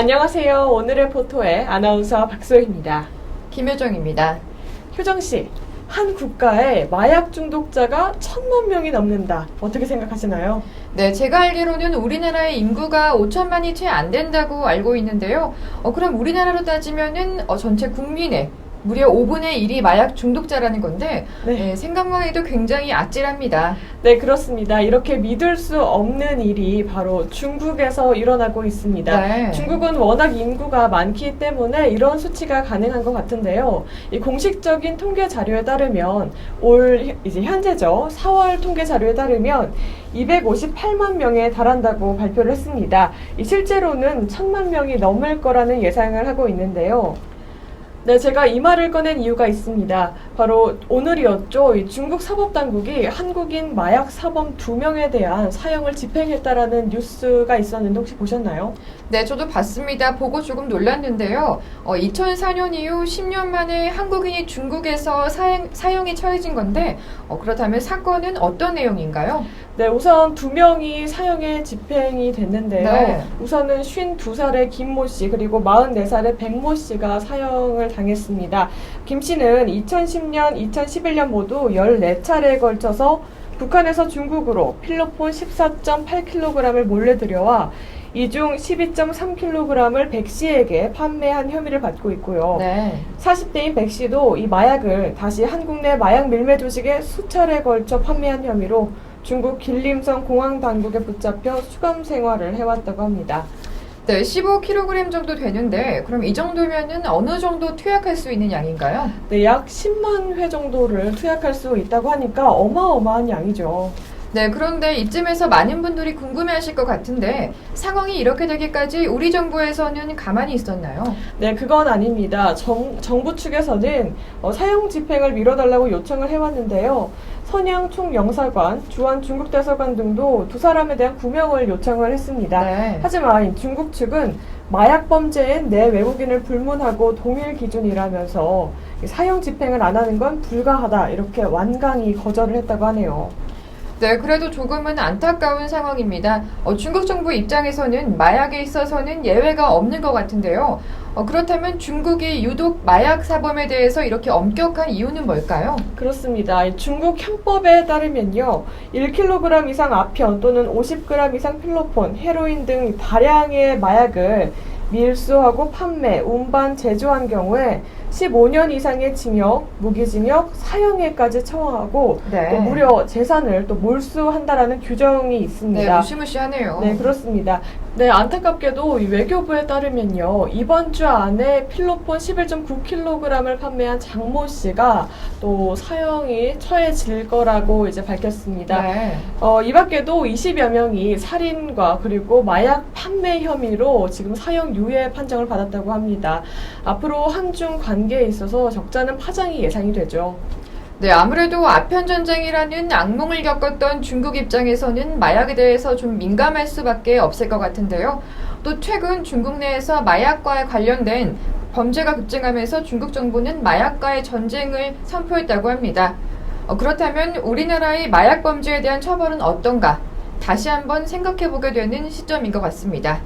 안녕하세요. 오늘의 포토의 아나운서 박소희입니다. 김효정입니다. 효정씨, 한 국가에 마약 중독자가 1,000만 명이 넘는다. 어떻게 생각하시나요? 네, 제가 알기로는 우리나라의 인구가 5천만이 채 안 된다고 알고 있는데요. 그럼 우리나라로 따지면은 전체 국민의 무려 5분의 1이 마약 중독자라는 건데 네. 생각만 해도 굉장히 아찔합니다. 네, 그렇습니다. 이렇게 믿을 수 없는 일이 바로 중국에서 일어나고 있습니다. 네. 중국은 워낙 인구가 많기 때문에 이런 수치가 가능한 것 같은데요. 이 공식적인 통계 자료에 따르면 이제 현재죠. 4월 통계 자료에 따르면 258만 명에 달한다고 발표를 했습니다. 실제로는 1,000만 명이 넘을 거라는 예상을 하고 있는데요. 네, 제가 이 말을 꺼낸 이유가 있습니다. 바로 오늘이었죠. 이 중국 사법당국이 한국인 마약 사범 2명에 대한 사형을 집행했다라는 뉴스가 있었는데 혹시 보셨나요? 네, 저도 봤습니다. 보고 조금 놀랐는데요. 2004년 이후 10년 만에 한국인이 중국에서 사형에 처해진 건데 그렇다면 사건은 어떤 내용인가요? 네, 우선 2명이 사형에 집행이 됐는데요. 네. 우선은 52살의 김모 씨 그리고 44살의 백모 씨가 사형을 당했습니다. 김 씨는 2010년, 2011년 모두 14차례에 걸쳐서 북한에서 중국으로 필로폰 14.8kg을 몰래 들여와 이 중 12.3kg을 백 씨에게 판매한 혐의를 받고 있고요. 네. 40대인 백 씨도 이 마약을 다시 한국 내 마약 밀매 조직에 수차례에 걸쳐 판매한 혐의로 중국 길림성 공항 당국에 붙잡혀 수감 생활을 해왔다고 합니다. 네, 15kg 정도 되는데 그럼 이 정도면은 어느 정도 투약할 수 있는 양인가요? 네, 약 10만 회 정도를 투약할 수 있다고 하니까 어마어마한 양이죠. 네, 그런데 이쯤에서 많은 분들이 궁금해하실 것 같은데 상황이 이렇게 되기까지 우리 정부에서는 가만히 있었나요? 네, 그건 아닙니다. 정부 측에서는 사형 집행을 미뤄달라고 요청을 해왔는데요. 선양 총영사관, 주한 중국대사관 등도 두 사람에 대한 구명을 요청을 했습니다. 네. 하지만 중국 측은 마약 범죄엔 내 외국인을 불문하고 동일 기준이라면서 사형 집행을 안 하는 건 불가하다 이렇게 완강히 거절을 했다고 하네요. 네, 그래도 조금은 안타까운 상황입니다. 중국 정부 입장에서는 마약에 있어서는 예외가 없는 것 같은데요. 그렇다면 중국이 유독 마약 사범에 대해서 이렇게 엄격한 이유는 뭘까요? 그렇습니다. 중국 형법에 따르면요, 1kg 이상 아편 또는 50g 이상 필로폰, 헤로인 등 다량의 마약을 밀수하고 판매, 운반, 제조한 경우에 15년 이상의 징역, 무기징역, 사형에까지 처하고 네. 또 무려 재산을 또 몰수한다라는 규정이 네, 있습니다. 무시무시하네요. 네, 그렇습니다. 네, 안타깝게도 이 외교부에 따르면요, 이번 주 안에 필로폰 11.9kg을 판매한 장모 씨가 또 사형이 처해질 거라고 이제 밝혔습니다. 네. 이 밖에도 20여 명이 살인과 그리고 마약 판매 혐의로 지금 사형 유예 판정을 받았다고 합니다. 앞으로 한중 관계에 있어서 적잖은 파장이 예상이 되죠. 네, 아무래도 아편 전쟁이라는 악몽을 겪었던 중국 입장에서는 마약에 대해서 좀 민감할 수밖에 없을 것 같은데요. 또 최근 중국 내에서 마약과 관련된 범죄가 급증하면서 중국 정부는 마약과의 전쟁을 선포했다고 합니다. 그렇다면 우리나라의 마약 범죄에 대한 처벌은 어떤가? 다시 한번 생각해보게 되는 시점인 것 같습니다.